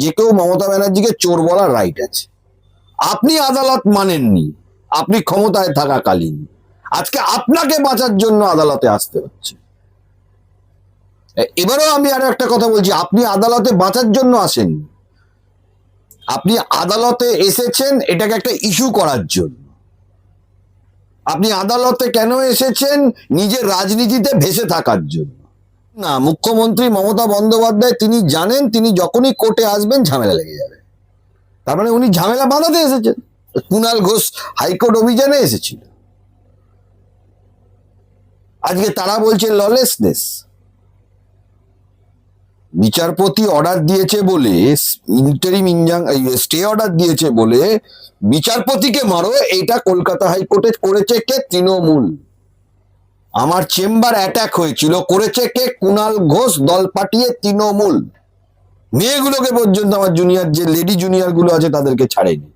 যে কেউ মমতা ব্যানার্জিকে চোর বলার রাইট আছে। আপনি আদালত মানেননি, আপনি ক্ষমতায় থাকাকালীন, আজকে আপনাকে বাঁচার জন্য আদালতে আসতে হচ্ছে। এবারেও আমি আরো একটা কথা বলছি, আপনি আদালতে বাঁচার জন্য আসেননি, আপনি আদালতে এসেছেন এটাকে একটা ইস্যু করার জন্য। আপনি আদালতে কেন এসেছেন? নিজের রাজনীতিতে ভেসে থাকার জন্য না। মুখ্যমন্ত্রী মমতা বন্দ্যোপাধ্যায় তিনি জানেন তিনি যখনই কোর্টে আসবেন ঝামেলা লেগে যাবে, তার মানে উনি ঝামেলা বাঁধাতে এসেছেন। কুণাল ঘোষ হাইকোর্ট অভিযানে এসেছিল, আজকে তারা বলছে ললেসনেস। বিচারপতি অর্ডার দিয়েছে বলে, ইন্টারিম স্টে অর্ডার দিয়েছে বলে বিচারপতিকে মারো, এটা কলকাতা হাইকোর্টে করেছে কে? তৃণমূল। আমার চেম্বার অ্যাটাক হয়েছিল, করেছে কে? কুণাল ঘোষ, দল পাঠিয়ে তৃণমূল। মেয়েগুলোকে পর্যন্ত, আমার জুনিয়র যে লেডি জুনিয়র গুলো আছে তাদেরকে ছাড়েনি।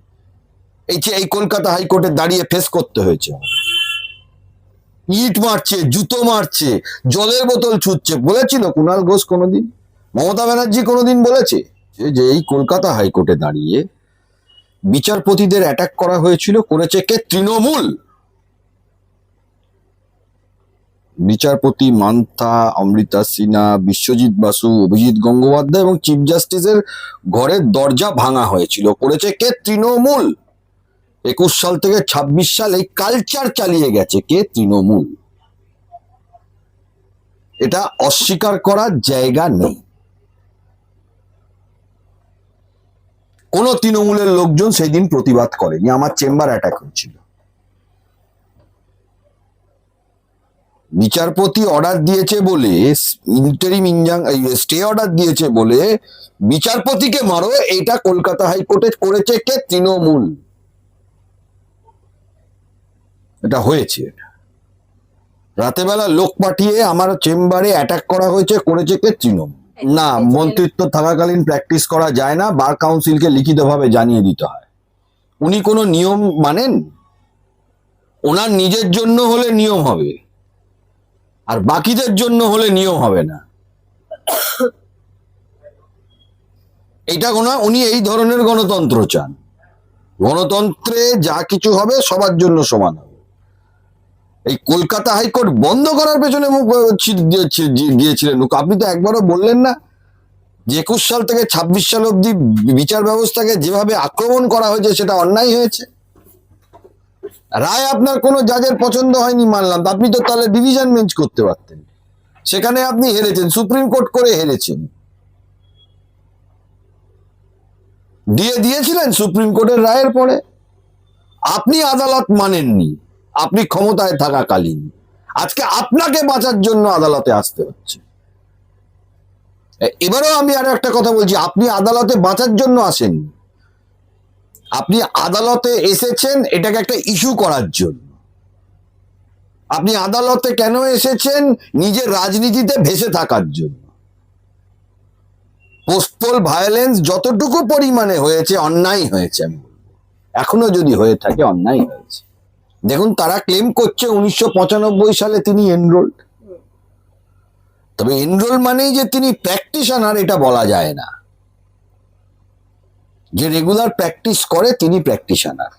এই কলকাতা হাইকোর্টে দাঁড়িয়ে ফেস করতে হয়েছে। ইট মারছে, জুতো মারছে, জলের বোতল ছুটছে। বলেছিল কুণাল ঘোষ কোনোদিন? মমতা ব্যানার্জি কোনোদিন বলেছে যে এই কলকাতা হাইকোর্টে দাঁড়িয়ে বিচারপতিদের অ্যাটাক করা হয়েছিল, করেছে কে? তৃণমূল। বিচারপতি মান্থা, অমৃতা সিনহা, বিশ্বজিৎ বাসু, অভিজিৎ গঙ্গোপাধ্যায় এবং চিফ জাস্টিসের ঘরের দরজা ভাঙা হয়েছিল, করেছে কে? তৃণমূল। 21 সাল থেকে 26 সাল এই কালচার চালিয়ে গেছে কে? তৃণমূল। এটা অস্বীকার করার জায়গা নেই। কোন তৃণমূলের লোকজন সেই দিন প্রতিবাদ করেনি, আমার চেম্বার অ্যাটাক হয়েছিল। বিচারপতি অর্ডার দিয়েছে বলে, ইন্টারিম স্টে অর্ডার দিয়েছে বলে বিচারপতিকে মারো, এটা কলকাতা হাইকোর্টে করেছে কে? তৃণমূল। এটা হয়েছে। রাতেবেলা লোক পাঠিয়ে আমার চেম্বারে অ্যাটাক করা হয়েছে, করেছে কে? তৃণমূল। না, মন্ত্রিত্ব থাকাকালীন প্র্যাকটিস করা যায় না, বার কাউন্সিলকে লিখিতভাবে জানিয়ে দিতে হয়। উনি কোনো নিয়ম মানেন? ওনার নিজের জন্য হলে নিয়ম হবে, আর বাকিদের জন্য হলে নিয়ম হবে না। এটা উনি এই ধরনের গণতন্ত্র চান। গণতন্ত্রে যা কিছু হবে সবার জন্য সমান হবে। এই কলকাতা হাইকোর্ট বন্ধ করার পেছনে গিয়েছিলেন। আপনি তো একবারও বললেন না যে 21 সাল থেকে 26 সাল অব্দি বিচার ব্যবস্থাকে যেভাবে আক্রমণ করা হয়েছে সেটা অন্যায় হয়েছে। রায় আপনার কোনো জাজের পছন্দ হয়নি, মানলাম, আপনি তো তাহলে ডিভিশন বেঞ্চ করতে পারতেন। সেখানে আপনি হেরেছেন, সুপ্রিম কোর্ট করে হেরেছেন, দিয়েছিলেন সুপ্রিম কোর্টের রায়ের পরে। আপনি আদালত মানেননি, আপনি ক্ষমতায় থাকাকালীন, আজকে আপনাকে বাঁচার জন্য আদালতে আসতে হচ্ছে। এবারেও আমি আরো একটা কথা বলছি, আপনি আদালতে বাঁচার জন্য আসেননি, আপনি আদালতে এসেছেন এটাকে একটা ইস্যু করার জন্য। আপনি আদালতে কেন এসেছেন? নিজের রাজনীতিতে ভেসে থাকার জন্য। পোস্টপোল ভায়োলেন্স যতটুকু পরিমাণে হয়েছে অন্যায় হয়েছে, আমি বলবো এখনো যদি হয়ে থাকে অন্যায় হয়েছে। দেখুন, তারা ক্লেম করছে 1995 সালে তিনি এনরোল্ড, তবে এনরোল মানেই যে তিনি প্র্যাকটিশনার এটা বলা যায় না। যে রেগুলার প্র্যাকটিস করে তিনি প্র্যাকটিশনার।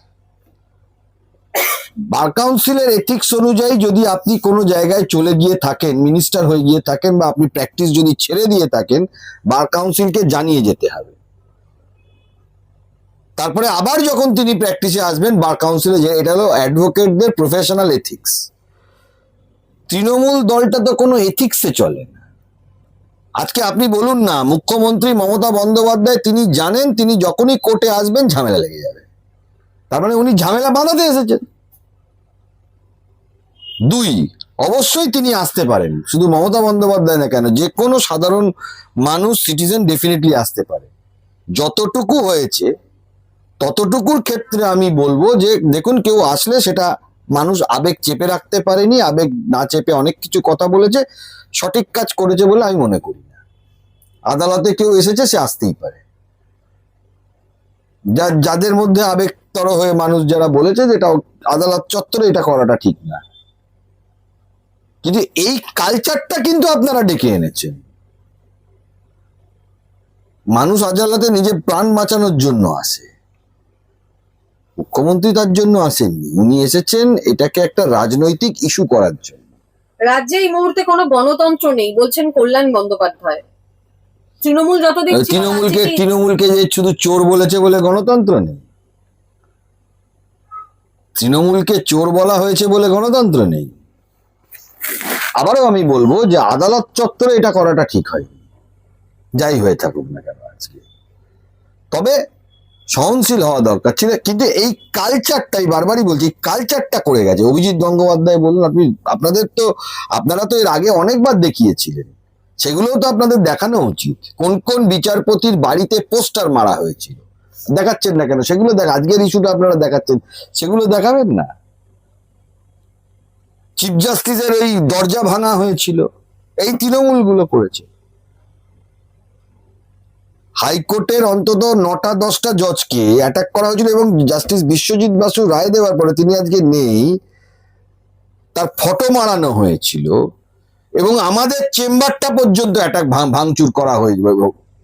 বার কাউন্সিলের এথিক্স অনুযায়ী যদি আপনি কোনো জায়গায় চলে গিয়ে থাকেন, মিনিস্টার হয়ে গিয়ে থাকেন, বা আপনি প্র্যাকটিস যদি ছেড়ে দিয়ে থাকেন, বার কাউন্সিলকে জানিয়ে যেতে হবে। তারপরে আবার যখন তিনি প্র্যাকটিসে আসবেন বার কাউন্সিলে, যে এটা হলো অ্যাডভোকেটদের প্রফেশনাল এথিক্স। তৃণমূল দলটা তো কোনো এথিক্সে চলে না। আজকে আপনি বলুন না, মুখ্যমন্ত্রী মমতা বন্দ্যোপাধ্যায় তিনি জানেন তিনি যখনই কোর্টে আসবেন ঝামেলা লেগে যাবে, তার মানে উনি ঝামেলা বাঁধাতে এসেছেন। 2, অবশ্যই তিনি আসতে পারেন, শুধু মমতা বন্দ্যোপাধ্যায় না কেন, যে কোনো সাধারণ মানুষ, সিটিজেন ডেফিনেটলি আসতে পারে। যতটুকু হয়েছে ততটুকুর ক্ষেত্রে আমি বলবো যে দেখুন, কেউ আসলে সেটা মানুষ আবেগ চেপে রাখতে পারেনি, আবেগ না চেপে অনেক কিছু কথা বলেছে, সঠিক কাজ করেছে বলে আমি মনে করি না। আদালতে কেউ এসেছে, সে আসতেই পারে। যাদের মধ্যে আবেগতর হয়ে মানুষ যারা বলেছে যে এটা আদালত চত্বরে এটা করাটা ঠিক না, কিন্তু এই কালচারটা কিন্তু আপনারা ডেকে এনেছেন। মানুষ আদালতে নিজের প্রাণ বাঁচানোর জন্য আসে, মুখ্যমন্ত্রী তার জন্য আসেননি। উনি এসেছেন এটাকে একটা রাজনৈতিক ইস্যু করার জন্য। রাজ্যে এই মুহূর্তে কোনো গণতন্ত্র নেই বলছেন কল্যাণ বন্দ্যোপাধ্যায়। তৃণমূল যত দেখছি তৃণমূলকে যে শুধু চোর বলেছে বলে গণতন্ত্র নেই? তৃণমূলকে চোর বলা হয়েছে বলে গণতন্ত্র নেই? আবারও আমি বলবো যে আদালত চত্বরে এটা করাটা ঠিক হয়, যাই হয়ে থাকুক না কেন আজকে। তবে সহনশীল হওয়া দরকার ছিল, কিন্তু এই কালচারটাই, বারবারই বলছি, কালচারটা করে গেছে। অভিজিৎ গঙ্গোপাধ্যায় বলুন, আপনারা তো এর আগে অনেকবার দেখিয়েছিলেন, সেগুলোও তো আপনাদের দেখানো উচিত। কোন কোন বিচারপতির বাড়িতে পোস্টার মারা হয়েছিল দেখাচ্ছেন না কেন? সেগুলো আজকের ইস্যুটা আপনারা দেখাচ্ছেন, সেগুলো দেখাবেন না? চিফ জাস্টিসের এই দরজা ভাঙা হয়েছিল, এই তৃণমূলগুলো করেছে। হাইকোর্টের অন্তত 9টা-10টা জজকে অ্যাটাক করা হয়েছিল, এবং জাস্টিস বিশ্বজিৎ বাসু রায় দেওয়ার পরে, তিনি আজকে নেই, তার ফটো মারানো হয়েছিল, এবং আমাদের চেম্বারটা পর্যন্ত অ্যাটাক ভাঙচুর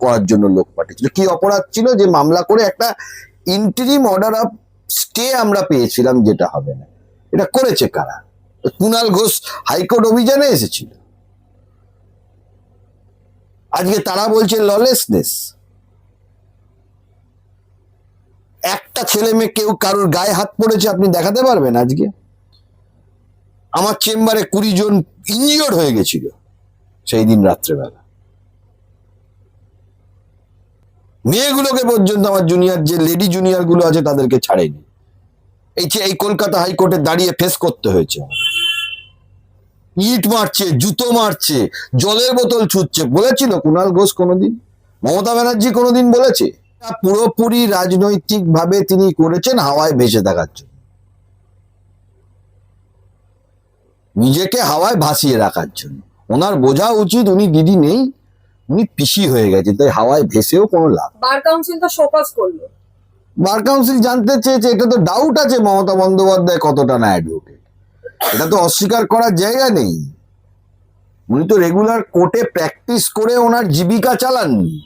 করার জন্য লোক পাঠিয়েছিল। কি অপরাধ ছিল? যে মামলা করে একটা ইন্টারিম অর্ডার অফ স্টে আমরা পেয়েছিলাম, যেটা হবে না। এটা করেছে কারা? কুণাল ঘোষ হাইকোর্ট অভিযানে এসেছিল, আজকে তারা বলছে ললেসনেস। একটা ছেলে মেয়ে কেউ কারোর গায়ে হাত পড়েছে আপনি দেখাতে পারবেন? আজকে আমার চেম্বারে 20 জন ইনজিওর্ড হয়ে গেছিল সেই দিন রাত্রেবেলা। মেয়েগুলোকে পর্যন্ত, আমার জুনিয়র যে লেডি জুনিয়র গুলো আছে, তাদেরকে ছাড়েনি। এই কলকাতা হাইকোর্টে দাঁড়িয়ে ফেস করতে হয়েছে। ইট মারছে, জুতো মারছে, জলের বোতল ছুটছে। বলেছিল কুণাল ঘোষ কোনোদিন? মমতা ব্যানার্জি কোনোদিন বলেছে? পুরোপুরি রাজনৈতিক ভাবে তিনি করেছেন হাওয়ায় ভেসে থাকার জন্য, নিজেকে হাওয়ায় ভাসিয়ে রাখার জন্য। ওনার বোঝা উচিত উনি দিদি নেই, উনি পিসি হয়ে গেছে, তাই হাওয়ায় ভেসেও কোনো লাভ। বার কাউন্সিল তো শোকজ করলো। বার কাউন্সিল জানতে চেয়েছে, এটা তো ডাউট আছে মমতা বন্দ্যোপাধ্যায় কতটা না অ্যাডভোকেট, এটা তো অস্বীকার করার জায়গা নেই। উনি তো রেগুলার কোর্টে প্র্যাকটিস করে ওনার জীবিকা চালাননি,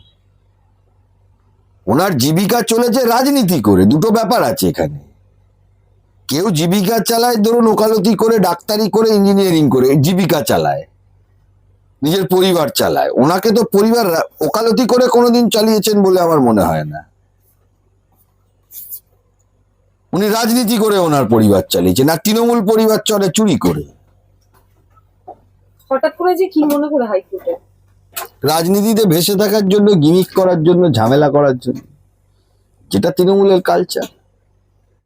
ওনার জীবিকা চলেছে রাজনীতি করে। দুটো ব্যাপার আছে এখানে। কেউ জীবিকা চালায়, ধরুন ওকালতি করে, ডাক্তারি করে, ইঞ্জিনিয়ারিং করে জীবিকা চালায়, নিজের পরিবার চালায়। ওনাকে তো পরিবার ওকালতি করে কোনোদিন চালিয়েছেন বলে আমার মনে হয় না। উনি রাজনীতি করে ওনার পরিবার চালিয়েছেন, আর তৃণমূল পরিবার চলে চুরি করে। হঠাৎ করে যে কি মনে করে হাইকোর্টে? রাজনীতিতে ভেসে থাকার জন্য, গিমিক করার জন্য, ঝামেলা করার জন্য, যেটা তৃণমূলের কালচার।